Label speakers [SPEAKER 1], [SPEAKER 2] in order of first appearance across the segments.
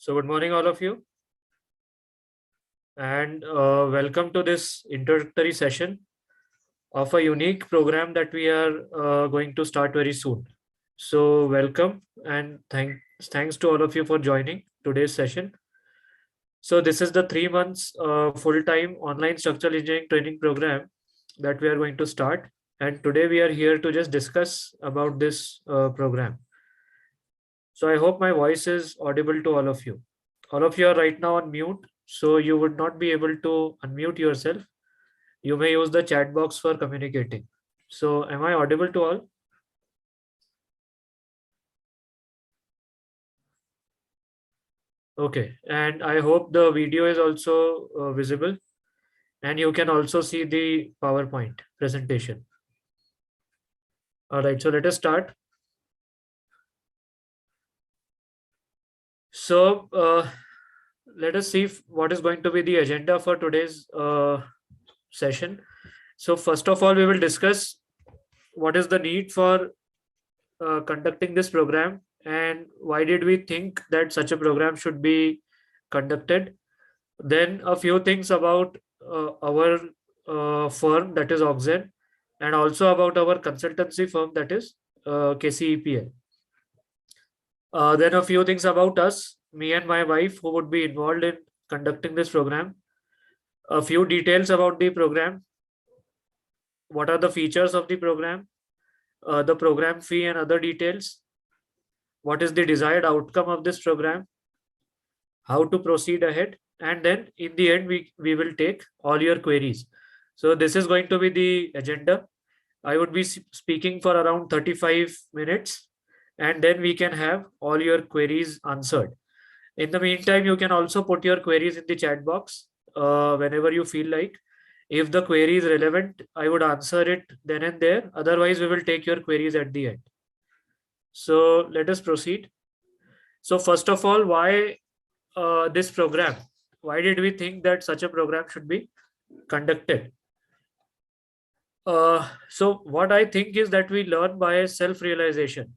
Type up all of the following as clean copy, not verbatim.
[SPEAKER 1] So, good morning, all of you, and welcome to this introductory session of a unique program that we are going to start very soon. So, welcome and thanks to all of you for joining today's session. So, this is the 3 months full-time online structural engineering training program that we are going to start, and today we are here to just discuss about this program. So, I hope my voice is audible to all of you. All of you are right now on mute, so you would not be able to unmute yourself. You may use the chat box for communicating. So am I audible to all? Okay, and I hope the video is also visible and you can also see the PowerPoint presentation. All right, so let us start. So let us see what is going to be the agenda for today's session. So first of all, we will discuss what is the need for conducting this program and why did we think that such a program should be conducted. Then a few things about our firm, that is AuxEn, and also about our consultancy firm, that is KCEPL. Then a few things about us, me and my wife, who would be involved in conducting this program. A few details about the program. What are the features of the program fee and other details. What is the desired outcome of this program? How to proceed ahead, and then in the end we will take all your queries. So this is going to be the agenda. I would be speaking for around 35 minutes, and then we can have all your queries answered. In the meantime, you can also put your queries in the chat box whenever you feel like. If the query is relevant, I would answer it then and there. Otherwise, we will take your queries at the end. So let us proceed. So first of all, why this program? Why did we think that such a program should be conducted? So what I think is that we learn by self-realization.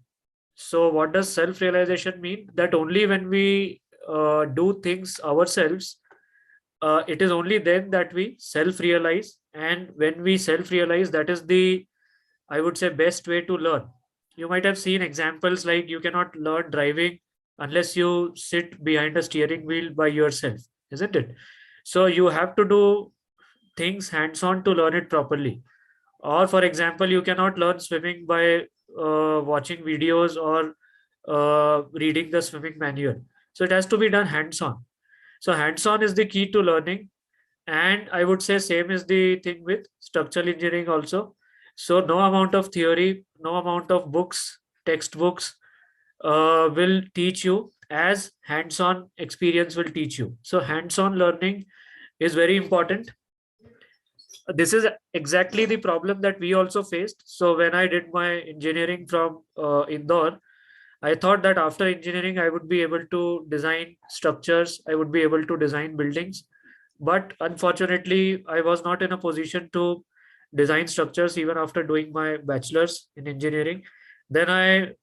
[SPEAKER 1] So what does self-realization mean? That only when we do things ourselves, it is only then that we self-realize. And when we self-realize, that is the, I would say, best way to learn. You might have seen examples like you cannot learn driving unless you sit behind a steering wheel by yourself, isn't it? So you have to do things hands-on to learn it properly. Or for example, you cannot learn swimming by watching videos or reading the swimming manual. So it has to be done hands-on. So hands-on is the key to learning. And I would say same is the thing with structural engineering also. So no amount of theory, no amount of books, textbooks will teach you as hands-on experience will teach you. So hands-on learning is very important. This is exactly the problem that we also faced. So when I did my engineering from Indore, I thought that after engineering, I would be able to design structures, I would be able to design buildings. But unfortunately, I was not in a position to design structures even after doing my bachelor's in engineering. Then I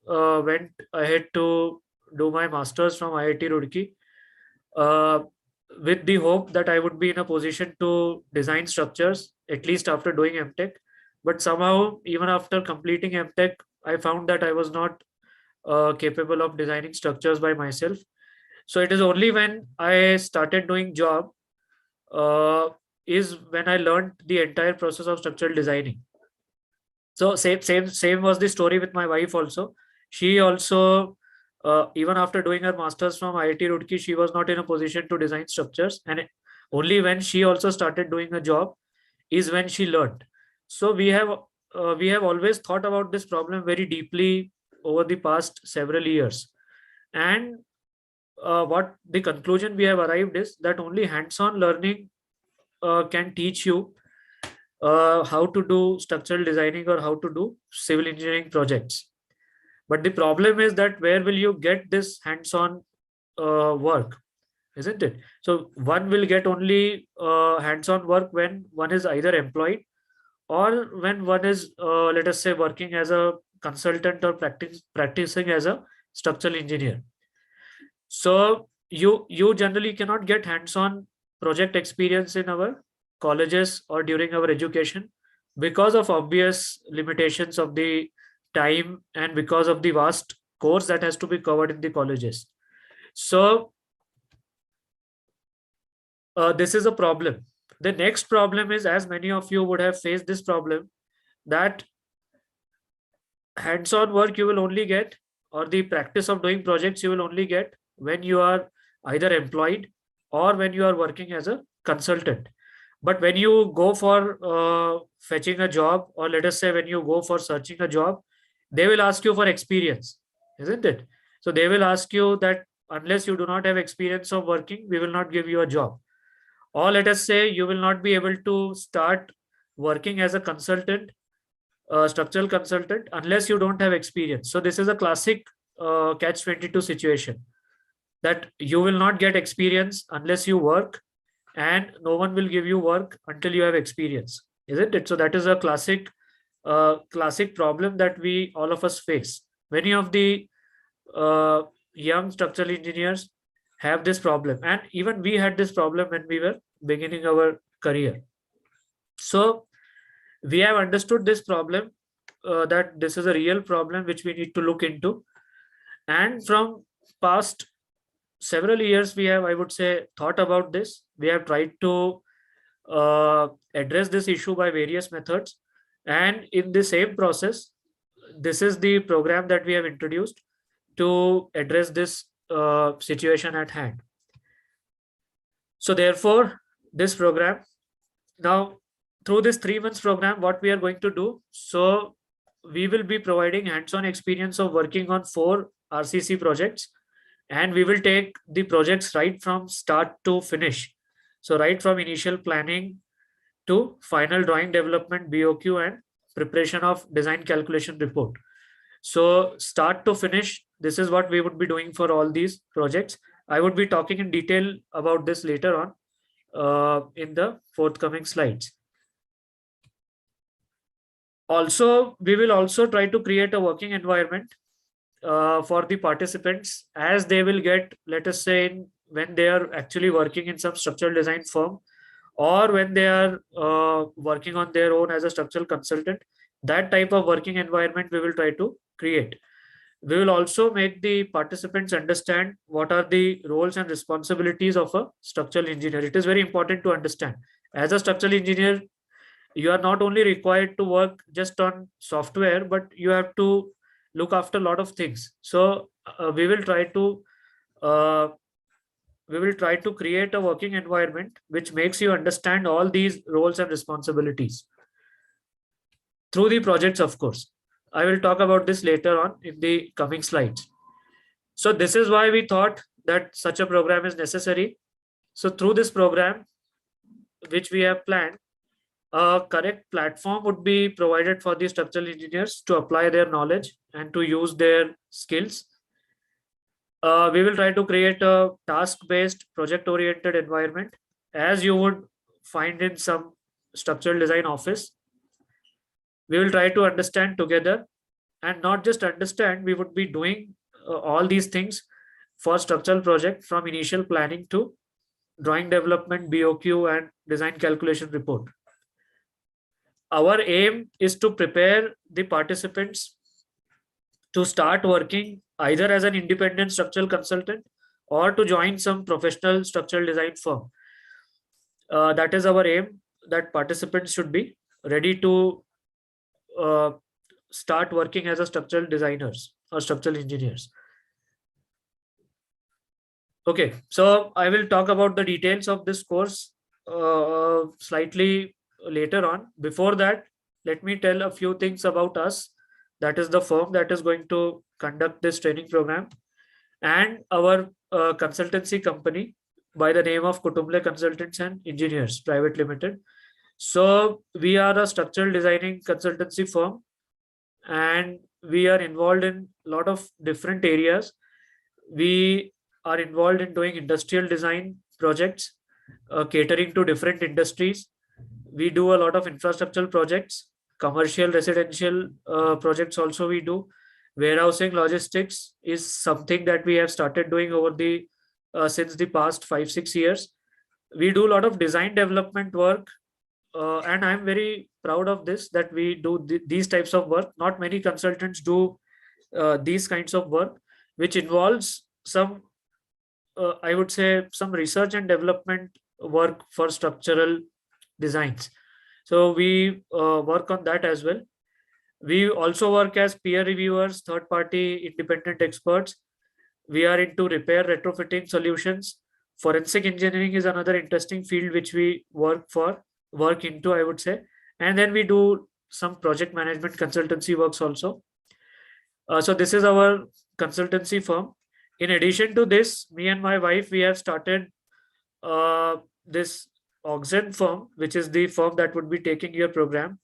[SPEAKER 1] went ahead to do my master's from IIT Roorkee uh, with the hope that I would be in a position to design structures, at least after doing MTech. But somehow, even after completing MTech, I found that I was not capable of designing structures by myself. So it is only when I started doing job uh, is when I learned the entire process of structural designing. So same was the story with my wife also. She also even after doing her masters from IIT Roorkee, she was not in a position to design structures, and only when she also started doing a job is when she learned. So we have always thought about this problem very deeply over the past several years, and what the conclusion we have arrived is that only hands-on learning can teach you how to do structural designing or how to do civil engineering projects. But the problem is that where will you get this hands-on work, isn't it? So one will get only hands-on work when one is either employed or when one is, let us say, working as a consultant or practicing as a structural engineer. So you generally cannot get hands-on project experience in our colleges or during our education because of obvious limitations of the time and because of the vast course that has to be covered in the colleges. So this is a problem. The next problem is, as many of you would have faced this problem, that hands-on work you will only get, or the practice of doing projects you will only get when you are either employed or when you are working as a consultant. But when you go for fetching a job, or let us say when you go for searching a job, they will ask you for experience, isn't it? So they will ask you that unless you do not have experience of working, we will not give you a job. Or let us say you will not be able to start working as a consultant, structural consultant, unless you don't have experience. So this is a classic catch 22 situation, that you will not get experience unless you work, and no one will give you work until you have experience, isn't it? So that is a classic problem that we all of us face. Many of the uh, young structural engineers have this problem, and even we had this problem when we were beginning our career. So we have understood this problem, that this is a real problem which we need to look into. And from past several years, we have, I would say, thought about this. We have tried to address this issue by various methods. And in the same process, this is the program that we have introduced to address this situation at hand. So therefore, this program, now through this 3 months program, what we are going to do, so we will be providing hands-on experience of working on 4 RCC projects, and we will take the projects right from start to finish. So right from initial planning to final drawing development, BOQ, and preparation of design calculation report. So start to finish, this is what we would be doing for all these projects. I would be talking in detail about this later on in the forthcoming slides. Also, we will also try to create a working environment for the participants, as they will get, let us say, when they are actually working in some structural design firm, or when they are working on their own as a structural consultant. That type of working environment we will try to create. We will also make the participants understand what are the roles and responsibilities of a structural engineer. It is very important to understand. As a structural engineer, you are not only required to work just on software, but you have to look after a lot of things. So we will try to create a working environment which makes you understand all these roles and responsibilities through the projects, of course. I will talk about this later on in the coming slides. So this is why we thought that such a program is necessary. So through this program, which we have planned, a correct platform would be provided for the structural engineers to apply their knowledge and to use their skills. We will try to create a task-based, project-oriented environment, as you would find in some structural design office. We will try to understand together, and not just understand, we would be doing all these things for structural project, from initial planning to drawing development, BOQ, and design calculation report. Our aim is to prepare the participants to start working either as an independent structural consultant or to join some professional structural design firm. That is our aim, that participants should be ready to start working as a structural designers or structural engineers. Okay, so I will talk about the details of this course slightly later on. Before that, let me tell a few things about us. That is the firm that is going to conduct this training program, and our consultancy company by the name of Kutumble Consultants and Engineers Private Limited. So we are a structural designing consultancy firm, and we are involved in a lot of different areas. We are involved in doing industrial design projects, catering to different industries. We do a lot of infrastructural projects, commercial, residential projects also we do. Warehousing, logistics is something that we have started doing over the since the past 5-6 years. We do a lot of design development work, and I'm very proud of this, that we do these types of work. Not many consultants do these kinds of work, which involves some, I would say, some research and development work for structural designs. So we work on that as well. We also work as peer reviewers, third party independent experts. We are into repair retrofitting solutions. Forensic engineering is another interesting field which we work into, I would say. And then we do some project management consultancy works also. So this is our consultancy firm. In addition to this, me and my wife, we have started this AuxEn firm, which is the firm that would be taking your program.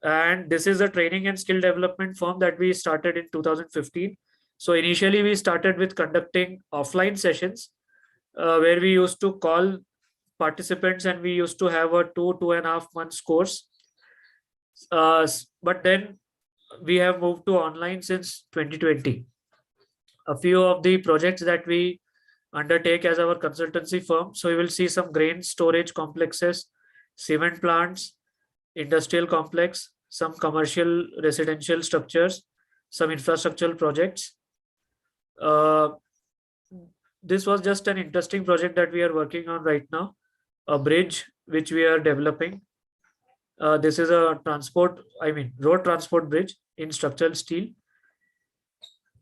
[SPEAKER 1] And this is a training and skill development firm that we started in 2015. So initially we started with conducting offline sessions, where we used to call participants and we used to have a 2.5 months course. But then we have moved to online since 2020. A few of the projects that we undertake as our consultancy firm. So you will see some grain storage complexes, cement plants, industrial complex, some commercial residential structures, some infrastructural projects. Uh, this was just an interesting project that we are working on right now, a bridge which we are developing. This is a road transport bridge in structural steel.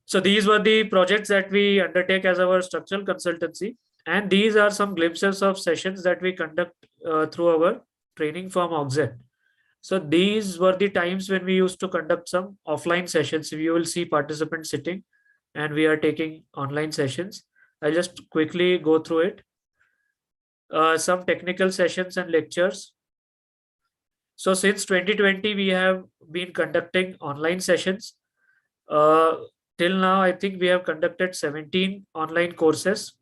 [SPEAKER 1] So these were the projects that we undertake as our structural consultancy. And these are some glimpses of sessions that we conduct through our training firm AuxEn. So these were the times when we used to conduct some offline sessions. You will see participants sitting and we are taking online sessions. I'll just quickly go through it. Some technical sessions and lectures. So since 2020, we have been conducting online sessions. Till now, I think we have conducted 17 online courses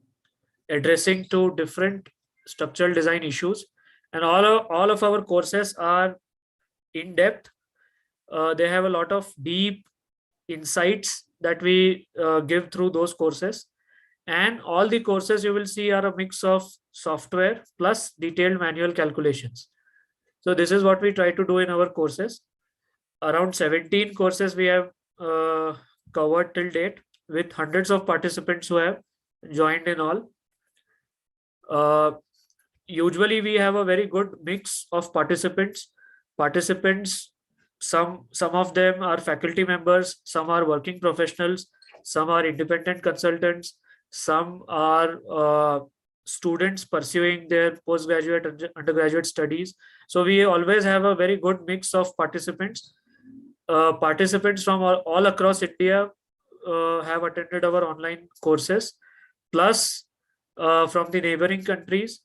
[SPEAKER 1] addressing to different structural design issues. And all of our courses are in depth. They have a lot of deep insights that we give through those courses. And all the courses you will see are a mix of software plus detailed manual calculations. So this is what we try to do in our courses. Around 17 courses we have covered till date, with hundreds of participants who have joined in all. Usually we have a very good mix of participants. Some of them are faculty members, some are working professionals, some are independent consultants, some are students pursuing their postgraduate and undergraduate studies. So we always have a very good mix of participants. Participants from all across India have attended our online courses, plus from the neighboring countries,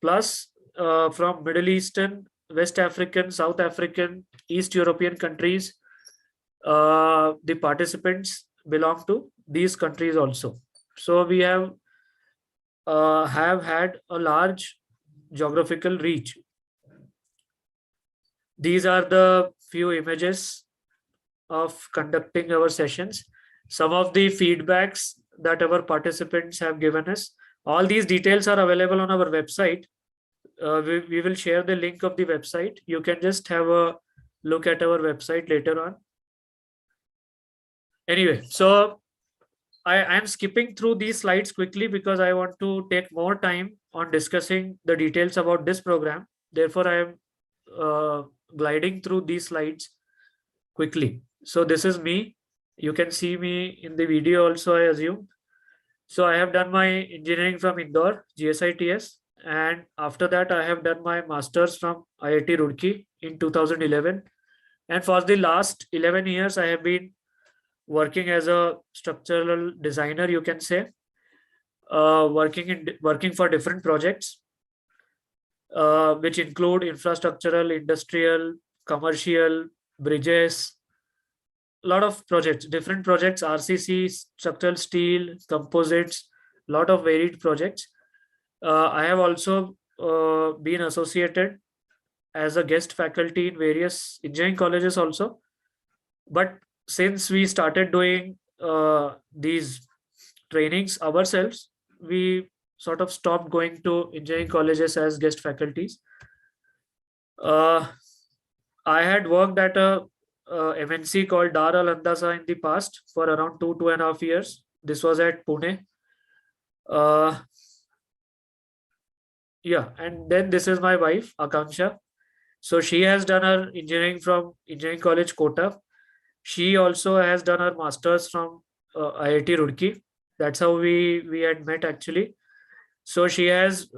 [SPEAKER 1] plus from Middle Eastern, West African, South African, East European countries. The participants belong to these countries also. So we have had a large geographical reach. These are the few images of conducting our sessions. Some of the feedbacks that our participants have given us. All these details are available on our website. We will share the link of the website. You can just have a look at our website later on. Anyway, so I am skipping through these slides quickly because I want to take more time on discussing the details about this program. Therefore, I am gliding through these slides quickly. So this is me. You can see me in the video also, I assume. So I have done my engineering from Indore, GSITS. And after that, I have done my master's from IIT Roorkee in 2011. And for the last 11 years, I have been working as a structural designer, you can say, working for different projects, which include infrastructural, industrial, commercial, bridges, a lot of projects, different projects, RCC, structural steel, composites, lot of varied projects. I have also been associated as a guest faculty in various engineering colleges also. But since we started doing these trainings ourselves, we sort of stopped going to engineering colleges as guest faculties. Uh, I had worked at a MNC called Dar Al Andasa in the past for around 2.5 years. This was at Pune. Uh, yeah, and then this is my wife, Akanksha. So she has done her engineering from Engineering College Kota. She also has done her masters from IIT Roorkee. That's how we had met actually. So she has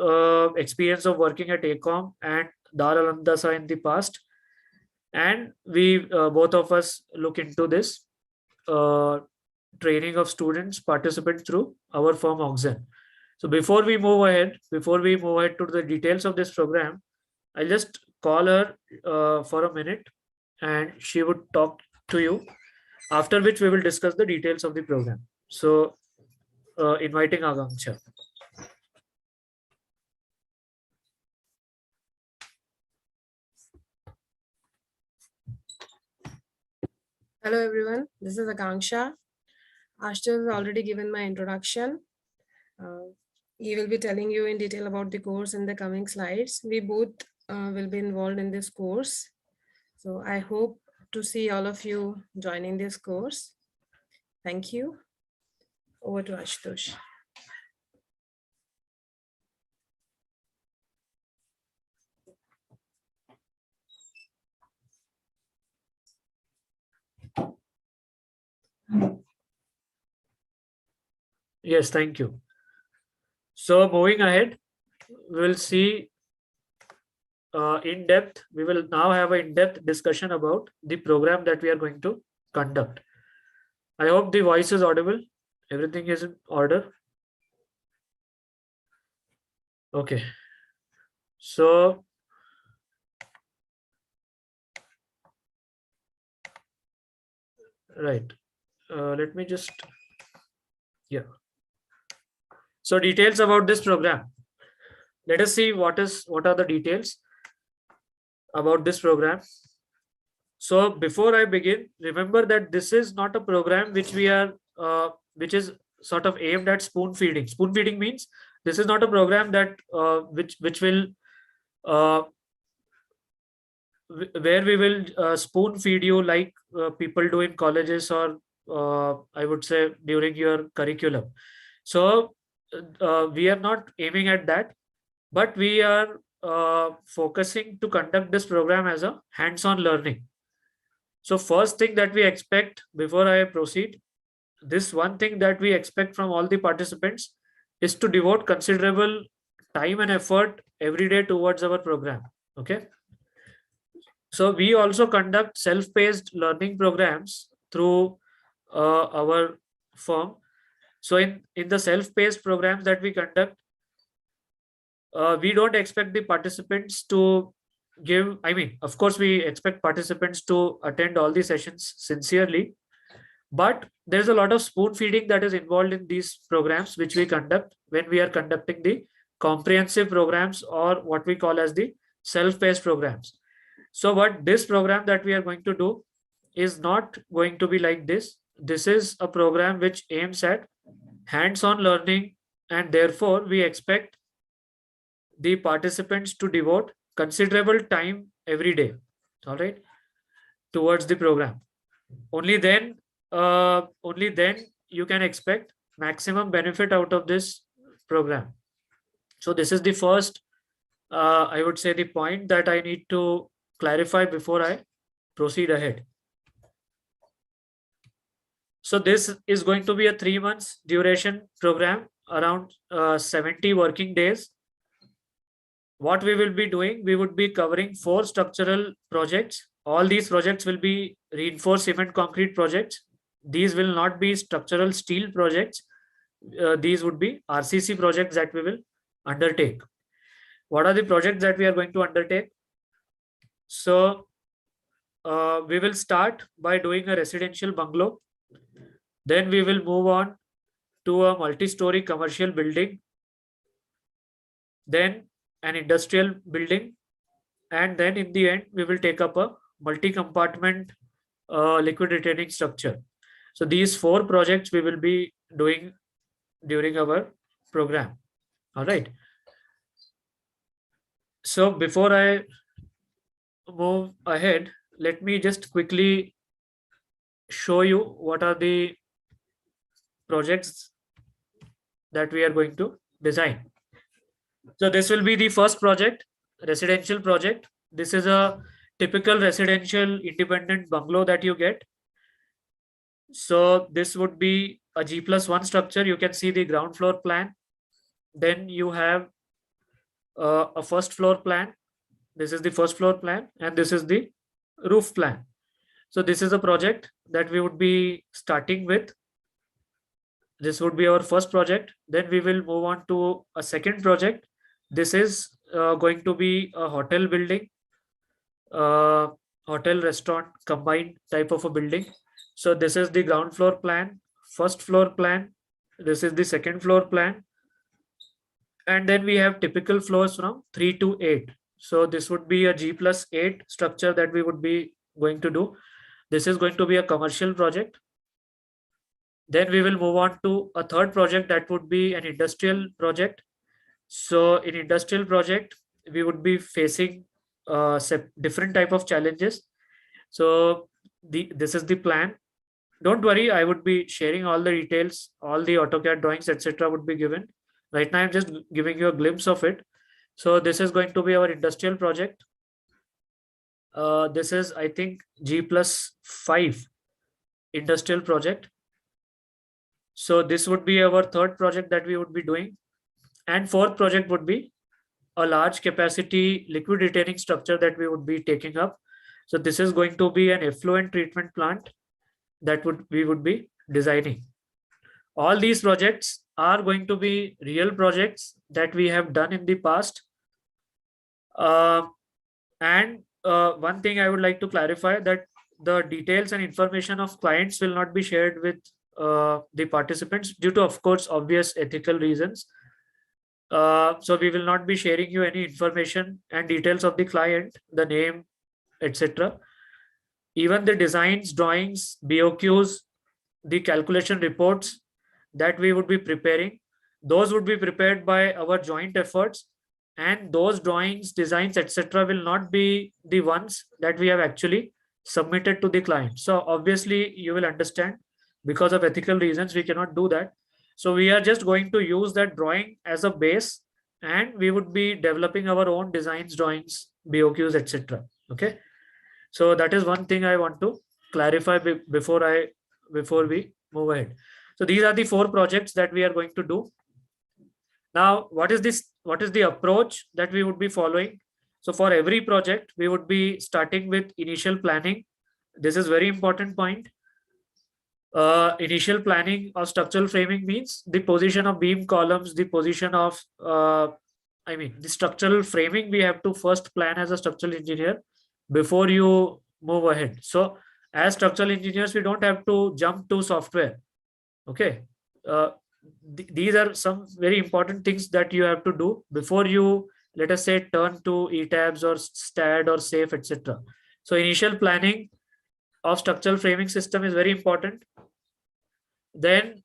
[SPEAKER 1] experience of working at ACOM and Dar Al Andasa in the past, and we both of us look into this uh, training of students participants through our firm AuxEn. So before we move ahead to the details of this program, I'll just call her for a minute, and she would talk to you. After which we will discuss the details of the program. So, inviting Akanksha.
[SPEAKER 2] Hello everyone, this is Akanksha. Ashton has already given my introduction. He will be telling you in detail about the course in the coming slides. We both will be involved in this course. So I hope to see all of you joining this course. Thank you. Over to Ashutosh.
[SPEAKER 1] Yes, thank you. So, moving ahead, we will see in depth. We will now have an in-depth discussion about the program that we are going to conduct. I hope the voice is audible. Everything is in order. Okay. So, right. Let me just, yeah. So details about this program. Let us see what are the details about this program. So before I begin, remember that this is not a program which is sort of aimed at spoon feeding. Spoon feeding means this is not a program that which will uh, where we will spoon feed you like people do in colleges or I would say during your curriculum. So we are not aiming at that, but we are focusing to conduct this program as a hands-on learning. So first thing that we expect before I proceed, this one thing that we expect from all the participants is to devote considerable time and effort every day towards our program. Okay. So we also conduct self-paced learning programs through our firm. So in the self-paced programs that we conduct, we don't expect the participants to give, I mean, of course, we expect participants to attend all the sessions sincerely, but there's a lot of spoon feeding that is involved in these programs, which we conduct when we are conducting the comprehensive programs or what we call as the self-paced programs. So what this program that we are going to do is not going to be like this. This is a program which aims at hands-on learning, and therefore we expect the participants to devote considerable time every day, all right, towards the program. Only then you can expect maximum benefit out of this program. So this is the first, I would say, the point that I need to clarify before I proceed ahead. So this is going to be a 3 months duration program, around 70 working days. What we will be doing, we would be covering 4 structural projects. All these projects will be reinforced cement concrete projects. These will not be structural steel projects. These would be RCC projects that we will undertake. What are the projects that we are going to undertake? So we will start by doing a residential bungalow. Then we will move on to a multi-story commercial building, then an industrial building, and then in the end we will take up a multi-compartment liquid retaining structure. So these 4 projects we will be doing during our program. All right. So before I move ahead, let me just quickly show you what are the projects that we are going to design. So this will be the first project, residential project. This is a typical residential independent bungalow that you get. So this would be a G+1 structure. You can see the ground floor plan. Then you have a first floor plan. This is the first floor plan, and this is the roof plan. So this is a project that we would be starting with. This would be our first project. Then we will move on to a second project. This is going to be a hotel building, uh, hotel restaurant combined type of a building. So this is the ground floor plan, first floor plan. This is the second floor plan. And then we have typical floors from 3 to 8. So this would be a G+8 structure that we would be going to do. This is going to be a commercial project. Then we will move on to a third project that would be an industrial project. So in industrial project, we would be facing different type of challenges. So this is the plan. Don't worry, I would be sharing all the details, all the AutoCAD drawings, etc. would be given. Right now, I'm just giving you a glimpse of it. So this is going to be our industrial project. This is, I think, G+5 industrial project. So this would be our third project that we would be doing. And fourth project would be a large capacity liquid retaining structure that we would be taking up. So this is going to be an effluent treatment plant that we would be designing. All these projects are going to be real projects that we have done in the past. And one thing I would like to clarify, that the details and information of clients will not be shared with the participants due to, of course, obvious ethical reasons. So we will not be sharing you any information and details of the client, the name, etc. Even the designs, drawings, BOQs, the calculation reports that we would be preparing, those would be prepared by our joint efforts, and those drawings, designs, etc. will not be the ones that we have actually submitted to the client. So obviously you will understand, because of ethical reasons we cannot do that. So we are just going to use that drawing as a base, and we would be developing our own designs, drawings, BOQs, etc. Okay. So that is one thing I want to clarify before we move ahead. So these are the four projects that we are going to do. Now, what is this? What is the approach that we would be following? So for every project, we would be starting with initial planning. This is very important point. Initial planning of structural framing means the position of beam columns, the position of, the structural framing we have to first plan as a structural engineer before you move ahead. So as structural engineers, we don't have to jump to software. Okay. These are some very important things that you have to do before you, let us say, turn to ETABS or STAD or SAFE, etc. So initial planning of structural framing system is very important. Then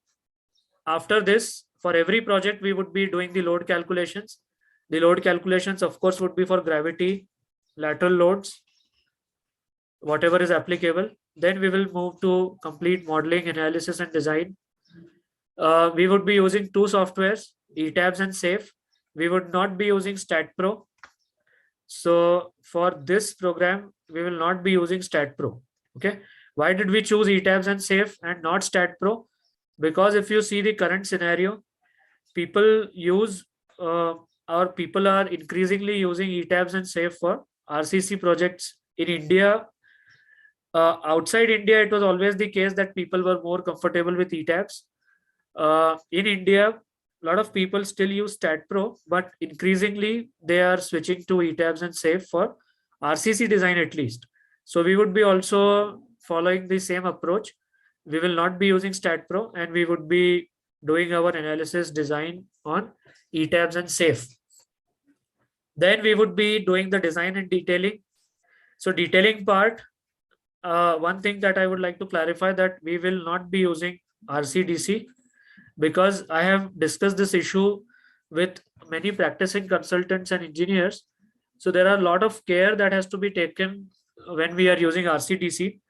[SPEAKER 1] after this, for every project, we would be doing the load calculations. The load calculations, of course, would be for gravity, lateral loads, whatever is applicable. Then we will move to complete modeling, analysis, and design. We would be using two softwares, ETABS and SAFE. We would not be using StatPro. So for this program, we will not be using StatPro. Okay. Why did we choose ETABS and SAFE and not StatPro? Because if you see the current scenario, people use or people are increasingly using ETABS and SAFE for RCC projects in India. Outside India, it was always the case that people were more comfortable with ETABS. In India, a lot of people still use StatPro, but increasingly they are switching to ETABS and SAFE for RCC design at least. So we would be also following the same approach. We will not be using StatPro, and we would be doing our analysis design on ETABS and SAFE. Then we would be doing the design and detailing. So detailing part, one thing that I would like to clarify, that we will not be using RCDC, because I have discussed this issue with many practicing consultants and engineers. So there are a lot of care that has to be taken when we are using RCDC.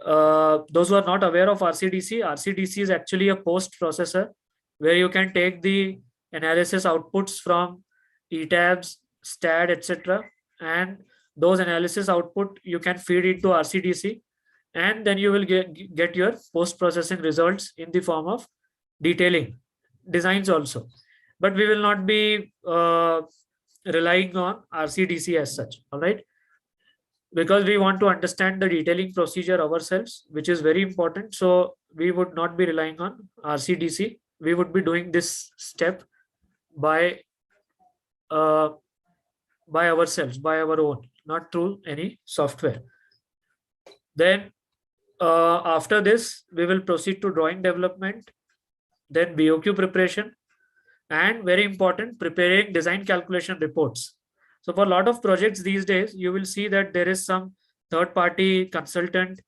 [SPEAKER 1] Those who are not aware of RCDC, RCDC is actually a post processor where you can take the analysis outputs from ETABS, STAD, etc. And those analysis output you can feed into RCDC, and then you will get your post processing results in the form of detailing designs also. But we will not be relying on RCDC as such, all right? Because we want to understand the detailing procedure ourselves, which is very important. So we would not be relying on RCDC. We would be doing this step by uh, by ourselves, by our own, not through any software. Then after this, we will proceed to drawing development, then BOQ preparation, and very important, preparing design calculation reports. So for a lot of projects these days, you will see that there is some third party consultant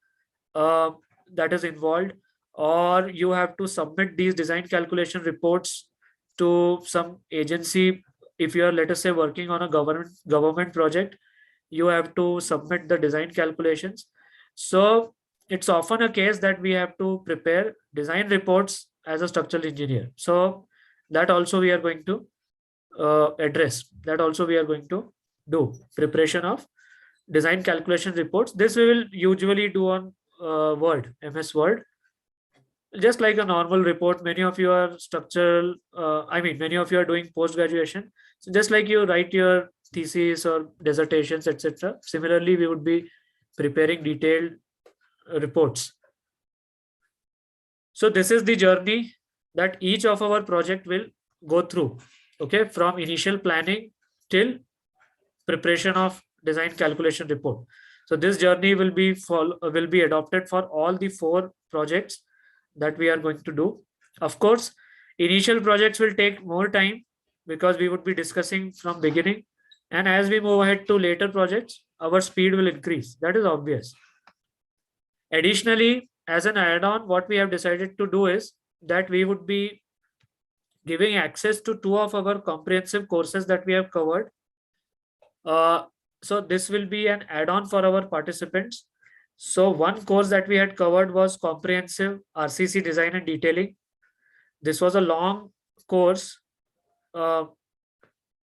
[SPEAKER 1] uh, that is involved, or you have to submit these design calculation reports to some agency. If you are, let us say, working on a government project, you have to submit the design calculations. So it's often a case that we have to prepare design reports as a structural engineer. So that also we are going to address. That also we are going to do preparation of design calculation reports. This we will usually do on Word, MS Word, just like a normal report. Many of you are structural, many of you are doing post graduation. So just like you write your thesis or dissertations, etc. Similarly, we would be preparing detailed reports. So this is the journey that each of our project will go through. Okay, from initial planning till preparation of design calculation report. So this journey will be adopted for all the 4 projects that we are going to do. Of course, initial projects will take more time because we would be discussing from beginning, and as we move ahead to later projects, our speed will increase. That is obvious. Additionally, as an add-on, what we have decided to do is that we would be giving access to 2 of our comprehensive courses that we have covered. So this will be an add-on for our participants. So one course that we had covered was comprehensive RCC design and detailing. This was a long course uh,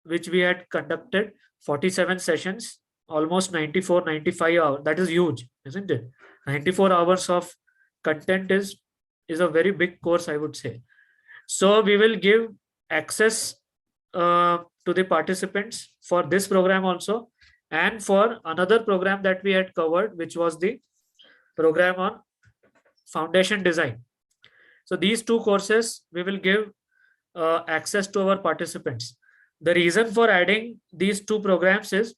[SPEAKER 1] which we had conducted 47 sessions, almost 95 hours. That is huge, isn't it? 94 hours of content is a very big course, I would say. So we will give access to the participants for this program also, and for another program that we had covered, which was the program on foundation design. So these 2 courses we will give access to our participants. The reason for adding these 2 programs is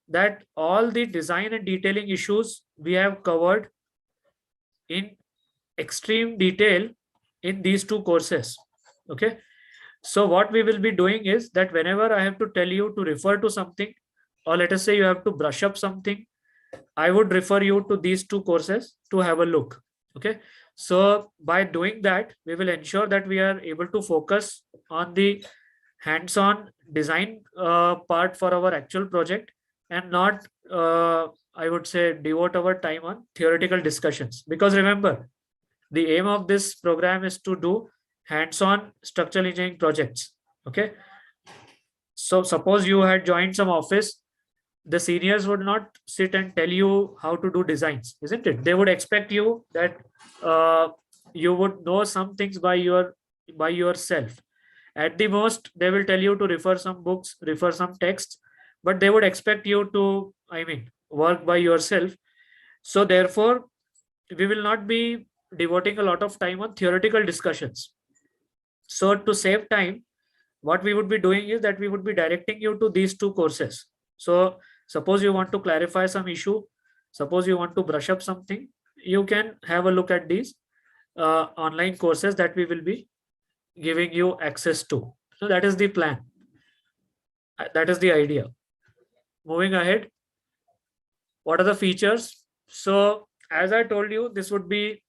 [SPEAKER 1] that all the design and detailing issues we have covered in extreme detail in these 2 courses. Okay, so what we will be doing is that whenever I have to tell you to refer to something, or let us say you have to brush up something, I would refer you to these 2 courses to have a look. Okay, so by doing that, we will ensure that we are able to focus on the hands-on design part for our actual project, and not, I would say, devote our time on theoretical discussions. Because remember, the aim of this program is to do hands-on structural engineering projects. Okay, so suppose you had joined some office, the seniors would not sit and tell you how to do designs, isn't it? They would expect you that you would know some things by yourself. At the most, they will tell you to refer some books, refer some texts, but they would expect you to, work by yourself. So therefore, we will not be devoting a lot of time on theoretical discussions. So to save time, what we would be doing is that we would be directing you to these 2 courses. So suppose you want to clarify some issue, suppose you want to brush up something, you can have a look at these online courses that we will be giving you access to. So that is the plan. That is the idea. Moving ahead, what are the features? So as I told you, this would be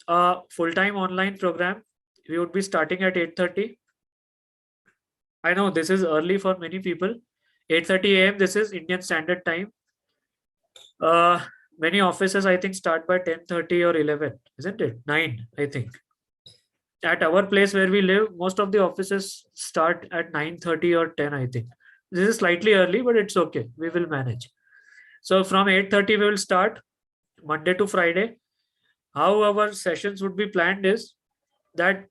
[SPEAKER 1] a full-time online program. We would be starting at 8:30. I know this is early for many people. 8:30 a.m. This is Indian Standard Time. Uh, Many offices I think start by 10:30 or 11, isn't it? 9, I think. At our place where we live, most of the offices start at 9:30 or 10, I think. This is slightly early, but it's okay. We will manage. So from 8:30 we will start Monday to Friday. How our sessions would be planned is that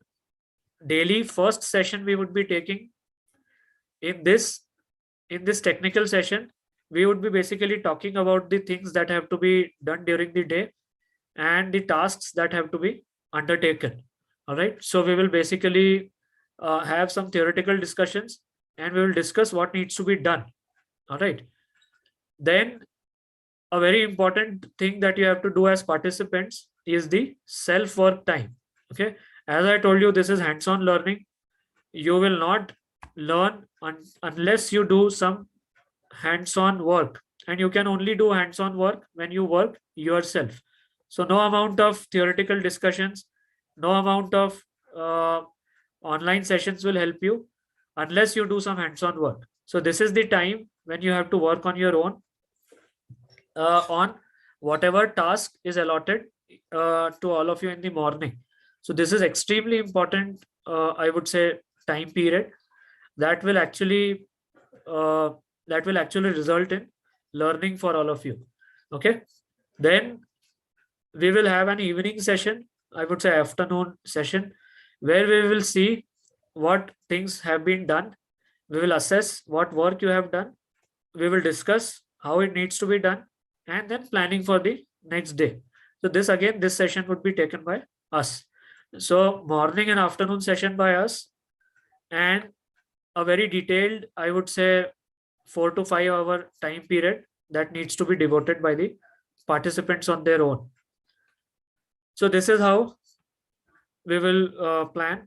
[SPEAKER 1] daily first session we would be taking in this technical session. We would be basically talking about the things that have to be done during the day and the tasks that have to be undertaken. All right. So we will basically have some theoretical discussions and we will discuss what needs to be done. All right. Then a very important thing that you have to do as participants is the self work time. Okay. As I told you, this is hands on learning. You will not learn unless you do some hands on work, and you can only do hands on work when you work yourself. So no amount of theoretical discussions, no amount of uh, online sessions will help you unless you do some hands on work. So this is the time when you have to work on your own, on whatever task is allotted to all of you in the morning. So this is extremely important, I would say, time period that will actually uh, result in learning for all of you. Okay. Then we will have an evening session, I would say afternoon session, where we will see what things have been done. We will assess what work you have done. We will discuss how it needs to be done, and then planning for the next day. So this again, this session would be taken by us. So morning and afternoon session by us, and a very detailed, I would say, 4 to 5 hour time period that needs to be devoted by the participants on their own. So this is how we will plan.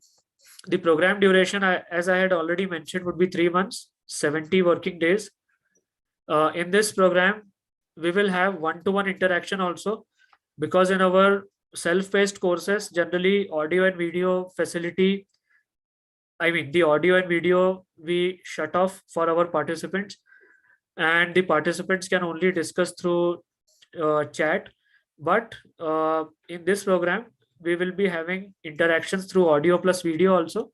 [SPEAKER 1] The program duration, as I had already mentioned, would be 3 months, 70 working days. In this program, we will have one-to-one interaction also, because in our self-paced courses, generally audio and video facility, I mean the audio and video we shut off for our participants, and the participants can only discuss through chat. But in this program, we will be having interactions through audio plus video also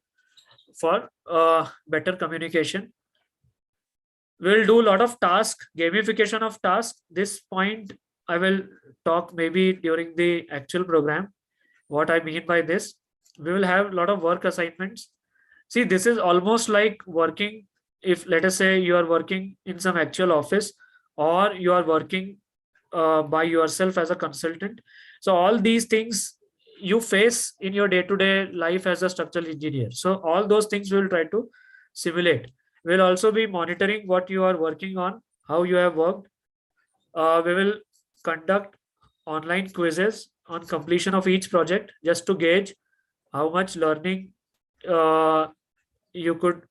[SPEAKER 1] for better communication. We'll do a lot of task gamification of task. This point I will talk maybe during the actual program. What I mean by this, we will have a lot of work assignments. See, this is almost like working. If let us say you are working in some actual office, or you are working by yourself as a consultant. So all these things you face in your day-to-day life as a structural engineer. So all those things we will try to simulate. We'll also be monitoring what you are working on, how you have worked. We will conduct online quizzes on completion of each project just to gauge how much learning uh, you could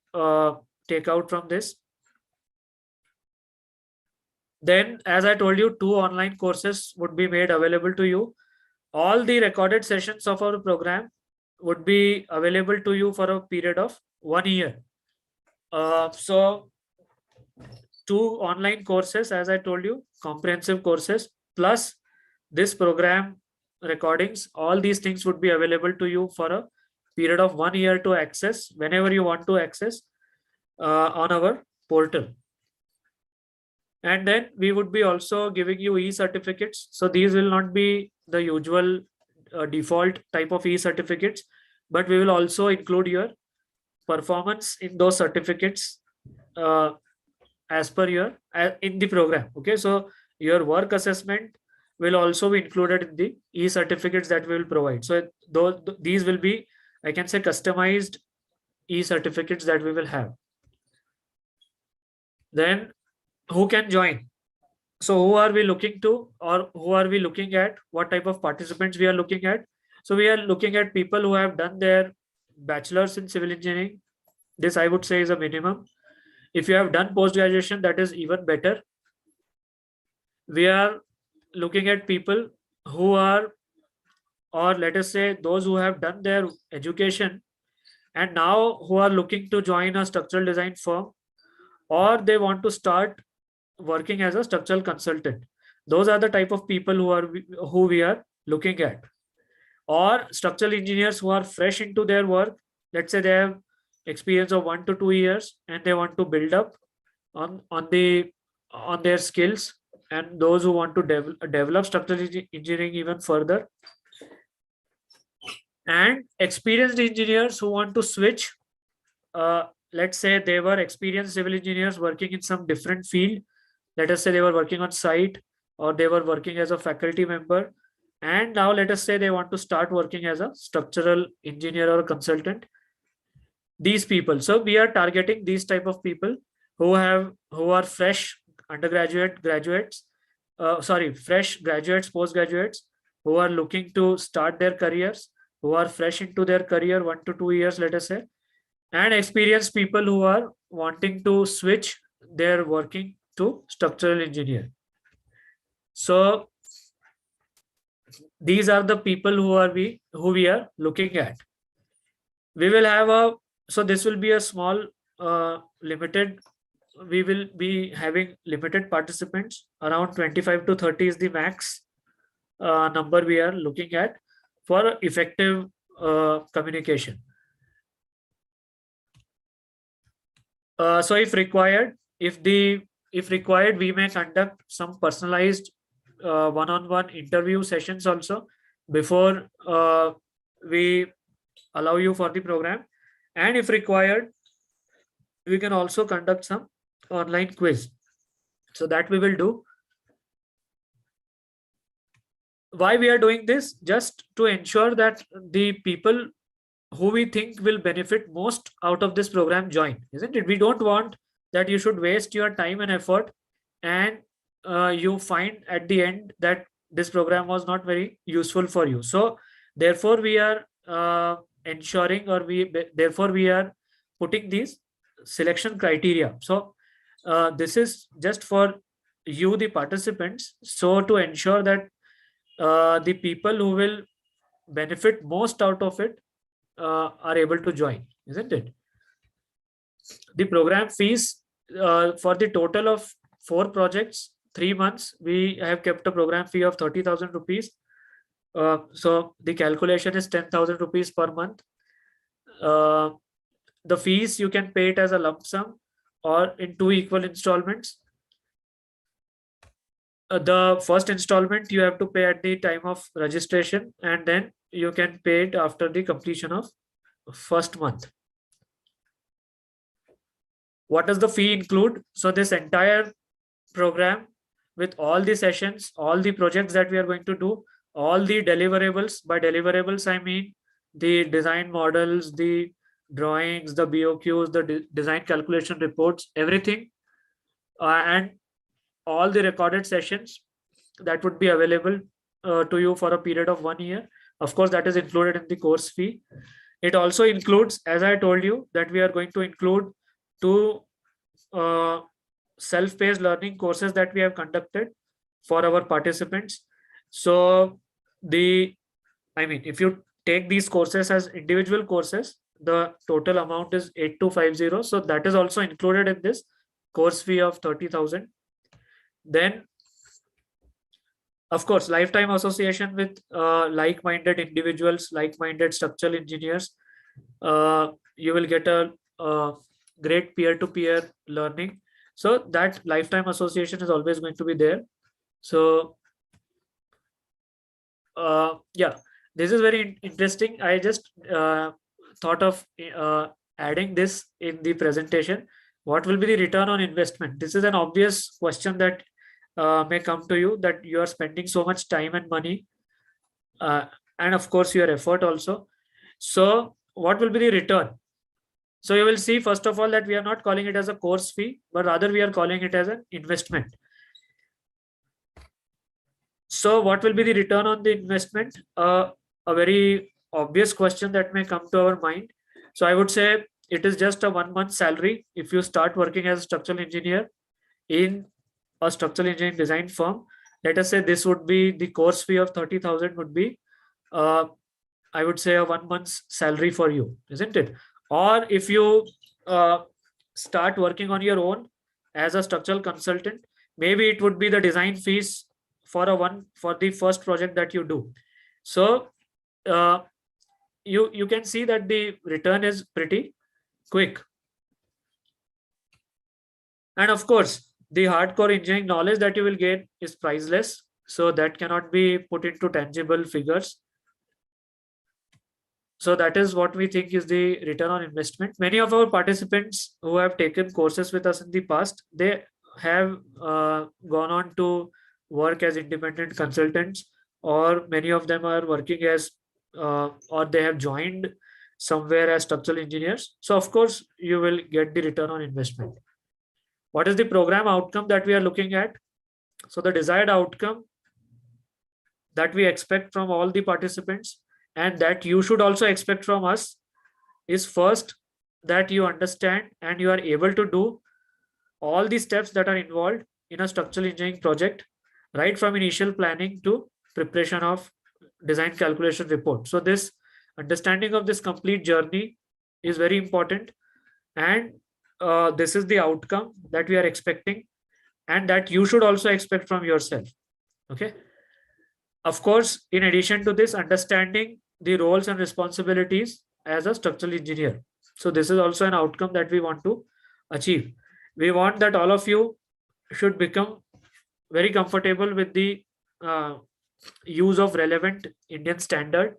[SPEAKER 1] take out from this. Then, as I told you, 2 online courses would be made available to you. All the recorded sessions of our program would be available to you for a period of 1 year. So 2 online courses, as I told you, comprehensive courses, plus this program recordings, all these things would be available to you for a period of 1 year to access whenever you want to access on our portal. And then we would be also giving you e-certificates. So these will not be the usual default type of e-certificates, but we will also include your performance in those certificates as per your in the program. Okay, so your work assessment will also be included in the e-certificates that we will provide. So these will be, I can say, customized e-certificates that we will have. Then who can join? So who are we looking to, or who are we looking at? What type of participants we are looking at? So we are looking at people who have done their bachelor's in civil engineering. This I would say is a minimum. If you have done post graduation, that is even better. We are looking at people who are, or let us say those who have done their education and now who are looking to join a structural design firm, or they want to start working as a structural consultant. Those are the type of people who we are looking at. Or structural engineers who are fresh into their work. Let's say they have experience of 1 to 2 years and they want to build up on their skills, and those who want to develop structural engineering even further, and experienced engineers who want to switch. Let's say they were experienced civil engineers working in some different field. Let us say they were working on site, or they were working as a faculty member, and now let us say they want to start working as a structural engineer or a consultant. These people, so we are targeting these type of people who are fresh graduates, fresh graduates, postgraduates, who are looking to start their careers, who are fresh into their career 1 to 2 years, let us say, and experienced people who are wanting to switch their working to structural engineer. So these are the people who we are looking at. We will have a, so this will be a small limited, we will be having limited participants. Around 25 to 30 is the max number we are looking at for effective communication. So if required, if required, we may conduct some personalized one-on-one interview sessions also before we allow you for the program. And if required, we can also conduct some online quiz. So that we will do. Why we are doing this? Just to ensure that the people who we think will benefit most out of this program join, isn't it? We don't want that you should waste your time and effort, and you find at the end that this program was not very useful for you. So therefore we are ensuring, or therefore we are putting these selection criteria. So this is just for you, the participants, so to ensure that the people who will benefit most out of it are able to join, isn't it? The program fees for the total of 4 projects, 3 months, we have kept a program fee of 30,000 rupees. So the calculation is 10,000 rupees per month. The fees, you can pay it as a lump sum or in 2 equal installments. The first installment you have to pay at the time of registration, and then you can pay it after the completion of first month. What does the fee include? So this entire program with all the sessions, all the projects that we are going to do, all the deliverables. By deliverables, I mean the design models, the drawings, the BOQs, the design calculation reports, everything, and all the recorded sessions that would be available to you for a period of 1 year. Of course, that is included in the course fee. It also includes, as I told you, that we are going to include 2 self-paced learning courses that we have conducted for our participants. So if you take these courses as individual courses, the total amount is 8250. So that is also included in this course fee of 30,000. Then, of course, lifetime association with like-minded individuals, like-minded structural engineers. You will get a great peer-to-peer learning. So that lifetime association is always going to be there. So yeah, this is very interesting. I just thought of adding this in the presentation. What will be the return on investment? This is an obvious question that may come to you, that you are spending so much time and money, and of course your effort also. So what will be the return? So you will see, first of all, that we are not calling it as a course fee, but rather we are calling it as an investment. So what will be the return on the investment? A very obvious question that may come to our mind. So I would say it is just a 1 month salary if you start working as a structural engineer in a structural engineering design firm. Let us say this would be the course fee of 30,000 would be, I would say, a 1 month's salary for you, isn't it? Or if you start working on your own as a structural consultant, maybe it would be the design fees for the first project that you do. So uh, you can see that the return is pretty quick. And of course, the hardcore engineering knowledge that you will gain is priceless. So that cannot be put into tangible figures. So that is what we think is the return on investment. Many of our participants who have taken courses with us in the past, they have gone on to work as independent consultants, or many of them are working as, or they have joined somewhere as structural engineers. So of course, you will get the return on investment. What is the program outcome that we are looking at? So the desired outcome that we expect from all the participants, and that you should also expect from us, is first that you understand and you are able to do all the steps that are involved in a structural engineering project, right from initial planning to preparation of design calculation report. So this understanding of this complete journey is very important, and this is the outcome that we are expecting and that you should also expect from yourself. Okay. Of course, in addition to this, understanding the roles and responsibilities as a structural engineer. So this is also an outcome that we want to achieve. We want that all of you should become very comfortable with the uh, use of relevant Indian standard.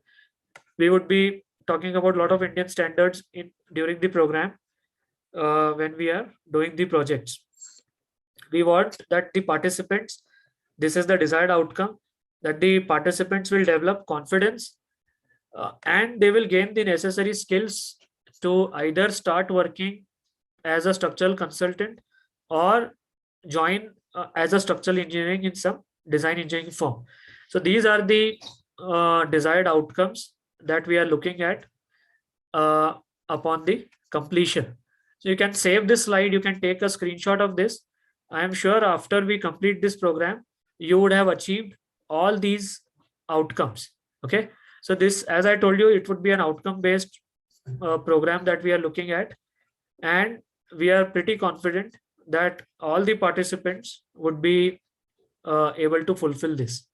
[SPEAKER 1] We would be talking about a lot of Indian standards in during the program when we are doing the projects. We want that the participants, this is the desired outcome, that the participants will develop confidence and they will gain the necessary skills to either start working as a structural consultant or join as a structural engineering in some design engineering firm. So these are the desired outcomes that we are looking at uh, upon the completion. So you can save this slide, you can take a screenshot of this. I am sure after we complete this program, you would have achieved all these outcomes. Okay. So this, as I told you, it would be an outcome based program that we are looking at. And we are pretty confident that all the participants would be able to fulfill this.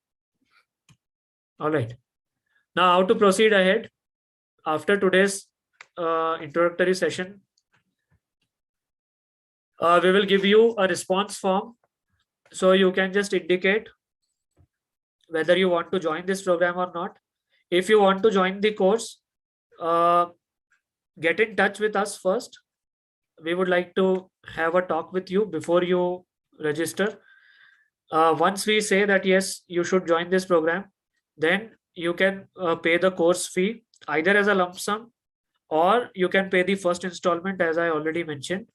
[SPEAKER 1] All right. Now, how to proceed ahead after today's introductory session? We will give you a response form. So you can just indicate whether you want to join this program or not. If you want to join the course, get in touch with us first. We would like to have a talk with you before you register. Once we say that yes, you should join this program, then you can pay the course fee either as a lump sum or you can pay the first installment, as I already mentioned.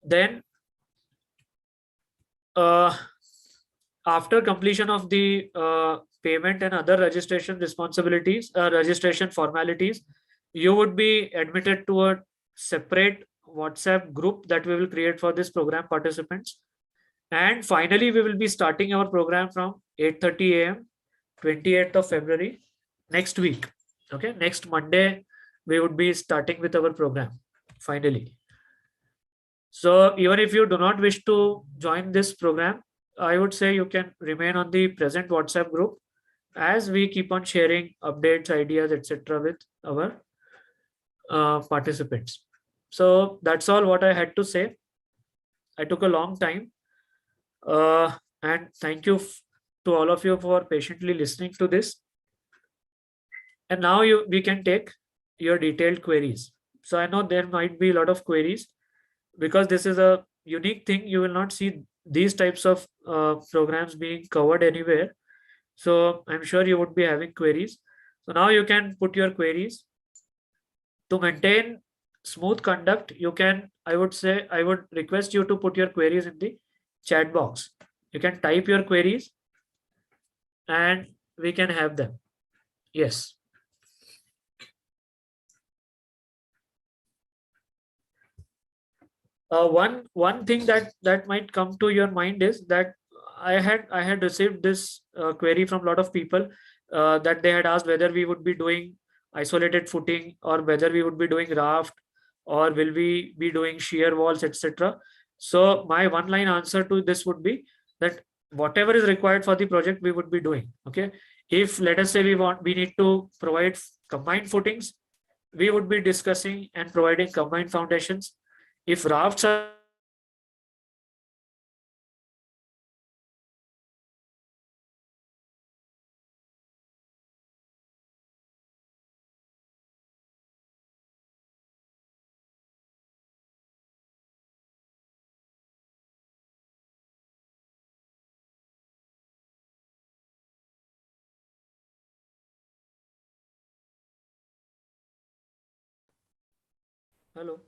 [SPEAKER 1] Then after completion of the payment and other registration responsibilities, registration formalities, you would be admitted to a separate WhatsApp group that we will create for this program participants. And finally, we will be starting our program from 8:30 a.m. 28th of February next week. Okay, next Monday, we would be starting with our program finally. So even if you do not wish to join this program, I would say you can remain on the present WhatsApp group as we keep on sharing updates, ideas, etc. with our participants. So that's all what I had to say. I took a long time. And thank you to all of you for patiently listening to this. And now we can take your detailed queries. So I know there might be a lot of queries because this is a unique thing. You will not see these types of programs being covered anywhere. So I'm sure you would be having queries. So now you can put your queries. To maintain smooth conduct, you can, I would request you to put your queries in the chat box. You can type your queries and we can have them. Yes. One thing that might come to your mind is that I had received this query from a lot of people that they had asked whether we would be doing isolated footing, or whether we would be doing raft, or will we be doing shear walls, etc. So my one line answer to this would be that whatever is required for the project we would be doing. Okay, if let us say we need to provide combined footings, we would be discussing and providing combined foundations. If rafts are required, we would be discussing rafts. If shear walls are required, we would be discussing shear walls. If hello.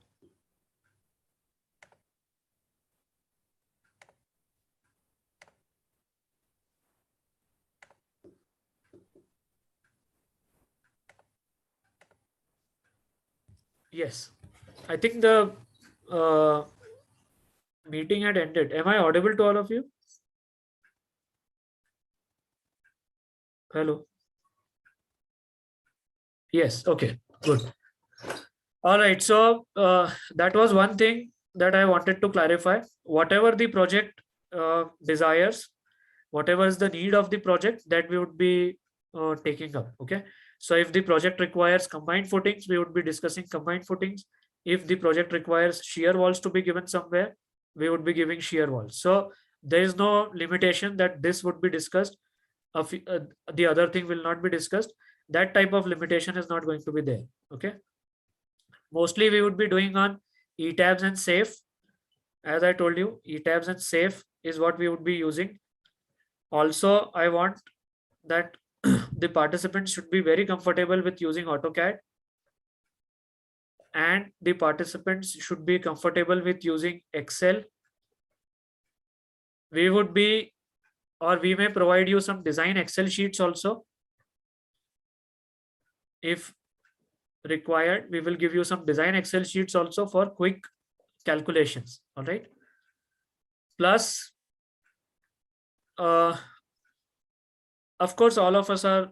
[SPEAKER 1] Yes, I think the uh, meeting had ended. Am I audible to all of you? Hello. Yes. Okay. Good. All right. So that was one thing that I wanted to clarify. Whatever the project desires, whatever is the need of the project, that we would be taking up. Okay. So if the project requires combined footings, we would be discussing combined footings. If the project requires shear walls to be given somewhere, we would be giving shear walls. So there is no limitation that this would be discussed. The other thing will not be discussed. That type of limitation is not going to be there. Okay. Mostly we would be doing on etabs and safe. As I told you, etabs and safe is what we would be using. Also, I want that the participants should be very comfortable with using AutoCAD, and the participants should be comfortable with using Excel. We would be, or we may provide you some design Excel sheets also. If required, we will give you some design Excel sheets also for quick calculations. All right. Plus, uh, of course, all of us are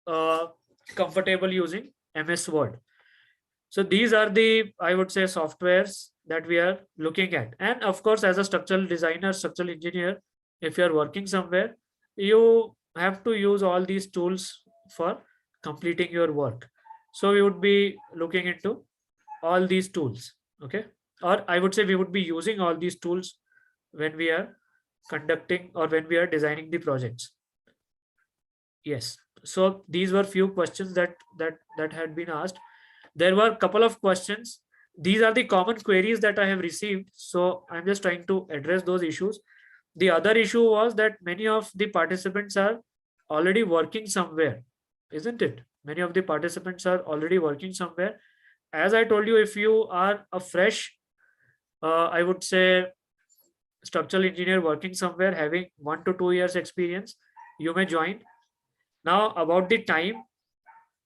[SPEAKER 1] uh, comfortable using MS Word. So these are the, I would say, softwares that we are looking at. And of course, as a structural designer, structural engineer, if you are working somewhere, you have to use all these tools for completing your work. So we would be looking into all these tools. Okay. Or I would say we would be using all these tools when we are conducting or when we are designing the projects. Yes. So these were few questions that had been asked. There were a couple of questions. These are the common queries that I have received. So I'm just trying to address those issues. The other issue was that many of the participants are already working somewhere, isn't it? Many of the participants are already working somewhere. As I told you, if you are a fresh, I would say, structural engineer working somewhere having 1 to 2 years experience, you may join. Now, about the time,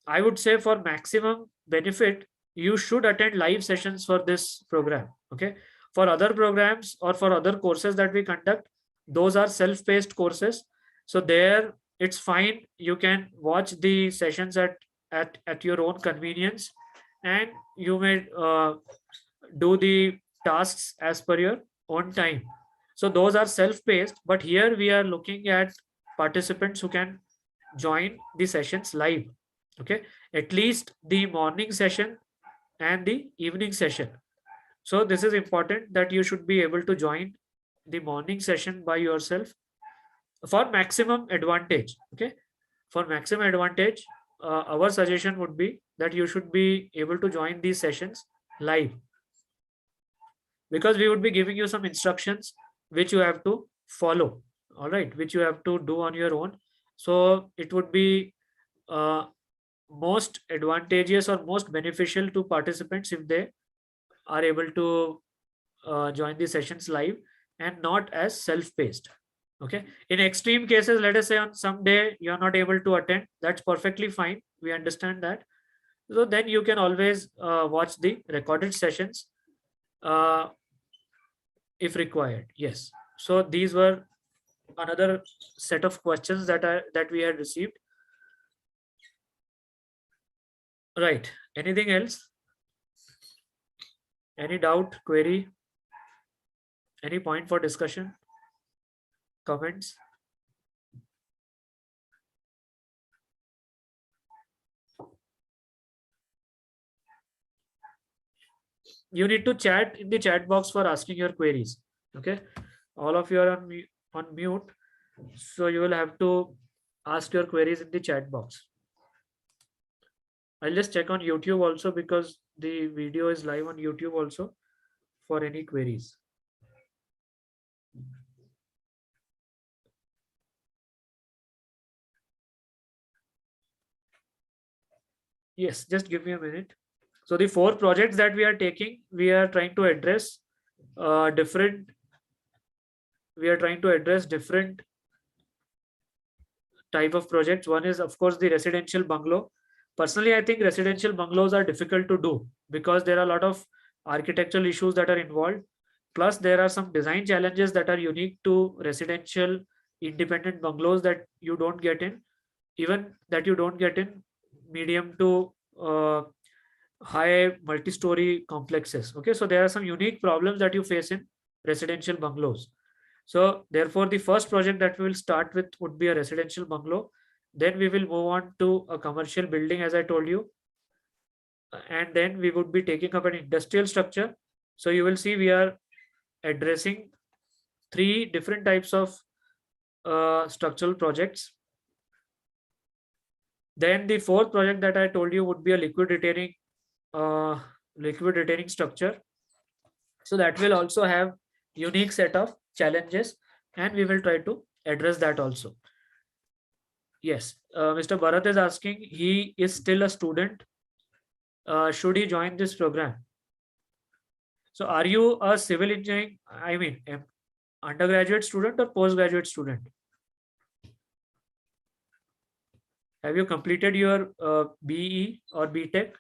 [SPEAKER 1] I would say for maximum benefit, you should attend live sessions for this program. Okay. For other programs or for other courses that we conduct, those are self-paced courses. So there it's fine. You can watch the sessions at your own convenience, and you may do the tasks as per your own time. So those are self-paced, but here we are looking at participants who can join the sessions live. Okay, at least the morning session and the evening session. So this is important that you should be able to join the morning session by yourself for maximum advantage. Okay, for maximum advantage, our suggestion would be that you should be able to join these sessions live, because we would be giving you some instructions which you have to follow. All right, which you have to do on your own. So it would be uh, most advantageous or most beneficial to participants if they are able to join the sessions live and not as self-paced. Okay, in extreme cases, let us say on some day you are not able to attend, that's perfectly fine, we understand that. So then you can always watch the recorded sessions uh, if required. Yes. So these were another set of questions that we had received. Right. Anything else? Any doubt, query, any point for discussion, comments? You need to chat in the chat box for asking your queries. Okay. All of you are on mute. So you will have to ask your queries in the chat box. I'll just check on YouTube also because the video is live on YouTube also for any queries. Yes, just give me a minute. So the 4 projects that we are taking, we are trying to address different. We are trying to address different type of projects. One is, of course, the residential bungalow. Personally, I think residential bungalows are difficult to do because there are a lot of architectural issues that are involved. Plus, there are some design challenges that are unique to residential independent bungalows that you don't get in, even that you don't get in medium to high multi-story complexes. Okay, so there are some unique problems that you face in residential bungalows. So therefore, the first project that we will start with would be a residential bungalow. Then we will move on to a commercial building, as I told you, and then we would be taking up an industrial structure. So you will see we are addressing 3 different types of structural projects. Then the 4th project that I told you would be a liquid retaining structure. So that will also have unique set of challenges, and we will try to address that also. Yes, Mr. Bharat is asking, he is still a student. Should he join this program? So are you a civil engineering, I mean, undergraduate student or postgraduate student? Have you completed your BE or BTech?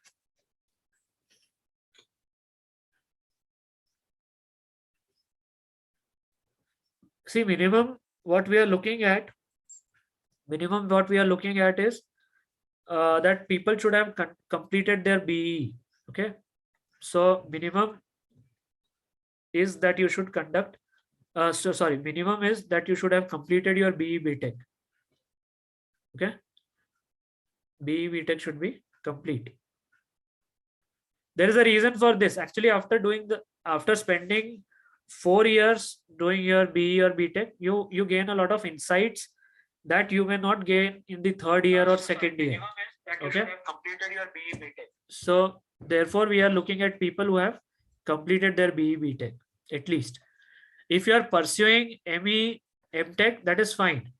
[SPEAKER 1] See, minimum what we are looking at is that people should have completed their BE. Okay, so minimum is that you should conduct. Minimum is that you should have completed your BE BTech. Okay, BE BTech should be complete. There is a reason for this. Actually, after spending 4 years doing your BE or BTech, you gain a lot of insights that you may not gain in the 3rd year or 2nd year. Okay. So therefore, we are looking at people who have completed their BE BTech at least. If you are pursuing ME MTech, that is fine.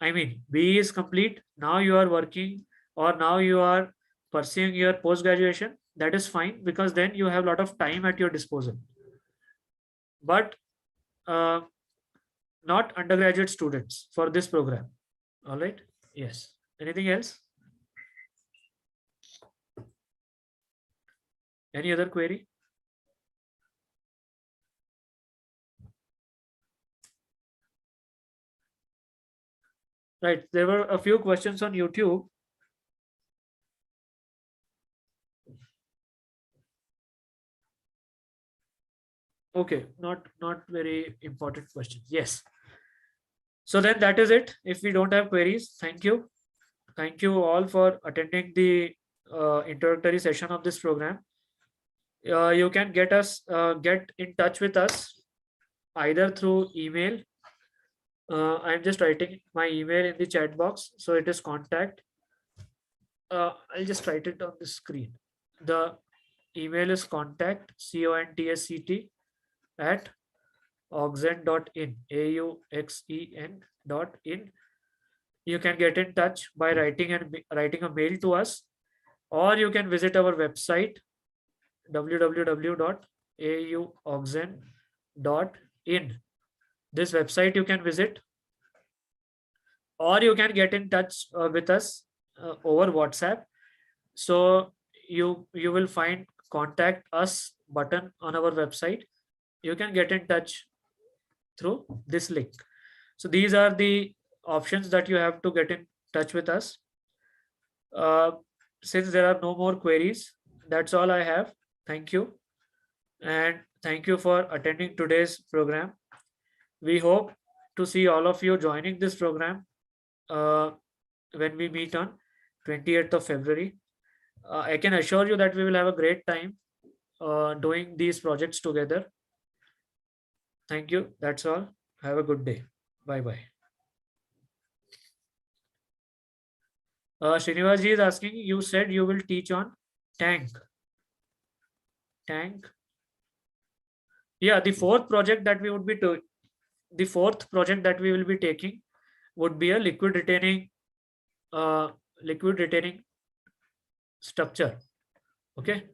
[SPEAKER 1] I mean, BE is complete. Now you are working, or now you are pursuing your post graduation. That is fine because then you have a lot of time at your disposal. But uh, not undergraduate students for this program. All right. Yes. Anything else? Any other query? Right. There were a few questions on YouTube. Okay. Not very important questions. Yes. So then that is it. If we don't have queries, thank you. Thank you all for attending the introductory session of this program. You can get in touch with us either through email. I'm just writing my email in the chat box. So it is contact. I'll just write it on the screen. The email is contact, CONTSCT, at auxen.in, AUXEN.in. You can get in touch by writing a mail to us, or you can visit our website www.auxen.in. This website you can visit, or you can get in touch with us over WhatsApp. So you will find contact us button on our website. You can get in touch through this link. So these are the options that you have to get in touch with us. since there are no more queries, that's all I have. Thank you. And thank you for attending today's program. We hope to see all of you joining this program uh, when we meet on 28th of February. I can assure you that we will have a great time doing these projects together. Thank you. That's all. Have a good day. Bye bye. Srinivas ji is asking, you said you will teach on tank. Tank. Yeah, the fourth project that we would be doing, the fourth project that we will be taking would be a uh, liquid retaining structure. Okay.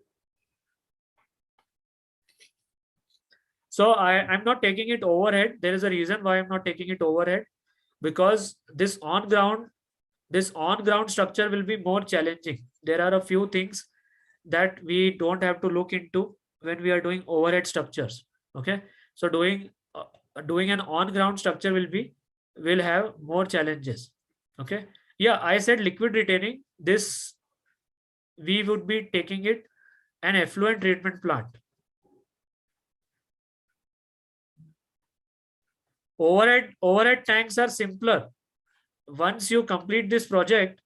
[SPEAKER 1] So I'm not taking it overhead. There is a reason why I'm not taking it overhead, because this on ground structure will be more challenging. There are a few things that we don't have to look into when we are doing overhead structures. Okay. So doing an on ground structure will have more challenges. Okay. Yeah, I said liquid retaining. This we would be taking it an effluent treatment plant. Overhead tanks are simpler. Once you complete this project,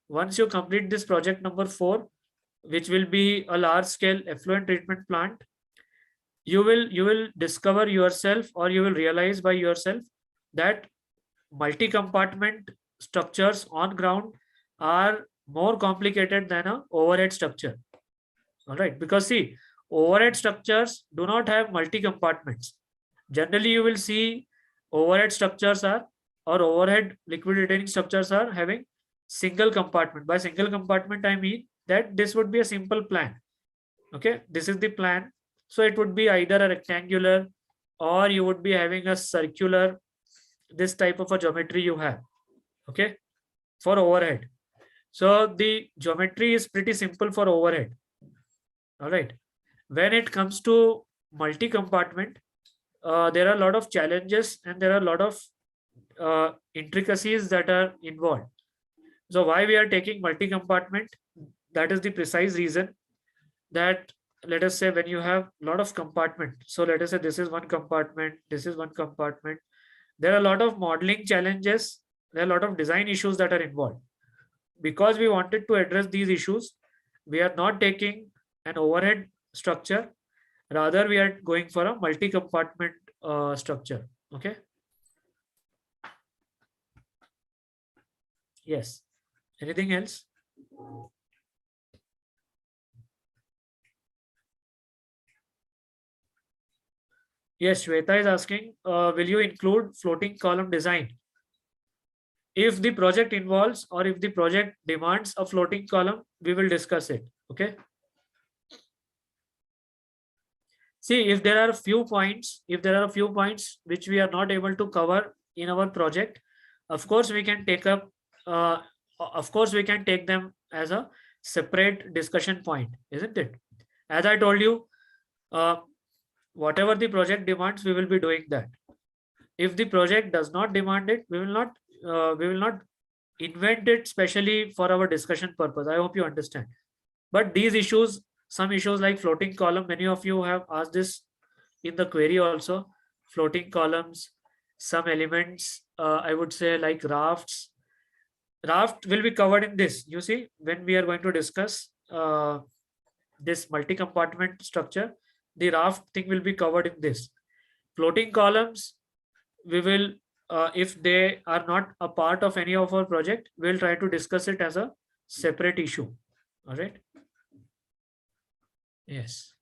[SPEAKER 1] once you complete this project number 4, which will be a large scale effluent treatment plant, you will discover yourself, or you will realize by yourself, that multi compartment structures on ground are more complicated than a overhead structure. All right, because see, overhead structures do not have multi compartments. Generally you will see overhead structures are, or overhead liquid retaining structures are having single compartment. By single compartment I mean that this would be a simple plan. Okay, this is the plan. So it would be either a rectangular, or you would be having a circular, this type of a geometry you have. Okay, for overhead. So the geometry is pretty simple for overhead. All right, when it comes to multi compartment, there are a lot of challenges, and there are a lot of intricacies that are involved. So why we are taking multi compartment? That is the precise reason that, let us say, when you have a lot of compartment, so let us say this is one compartment, this is one compartment, there are a lot of modeling challenges, there are a lot of design issues that are involved. Because we wanted to address these issues, we are not taking an overhead structure, rather we are going for a multi compartment structure. Okay. Yes. Anything else? Yes, Shweta is asking, will you include floating column design? If the project involves, or if the project demands a floating column, we will discuss it. Okay. See, if there are a few points which we are not able to cover in our project, of course we can take up, of course we can take them as a separate discussion point, isn't it? As I told you, uh, whatever the project demands, we will be doing that. If the project does not demand it, we will not invent it specially for our discussion purpose. I hope you understand. But these issues, some issues like floating column, many of you have asked this in the query also. Floating columns, some elements, I would say, like rafts. Raft will be covered in this. You see, when we are going to discuss this multi-compartment structure, the raft thing will be covered in this. Floating columns, we will, if they are not a part of any of our project, we'll try to discuss it as a separate issue. All right. Yes.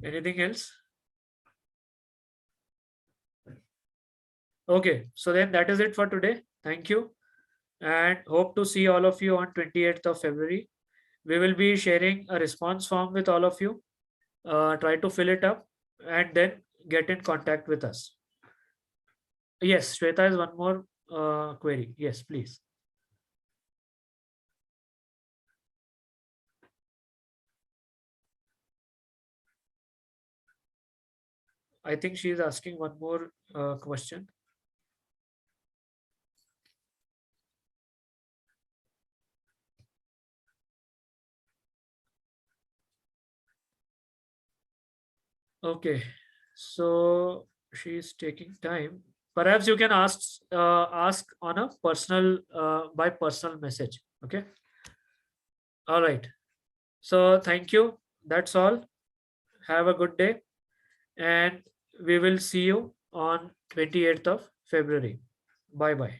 [SPEAKER 1] Anything else? Okay, so then that is it for today. Thank you, and hope to see all of you on 28th of February. We will be sharing a response form with all of you. Try to fill it up and then get in contact with us. Yes, Shweta has one more query. Yes, please. I think she is asking one more question. Okay, so she's taking time. Perhaps you can ask on a personal by personal message. Okay. All right. So thank you. That's all. Have a good day, and we will see you on 28th of February. Bye bye.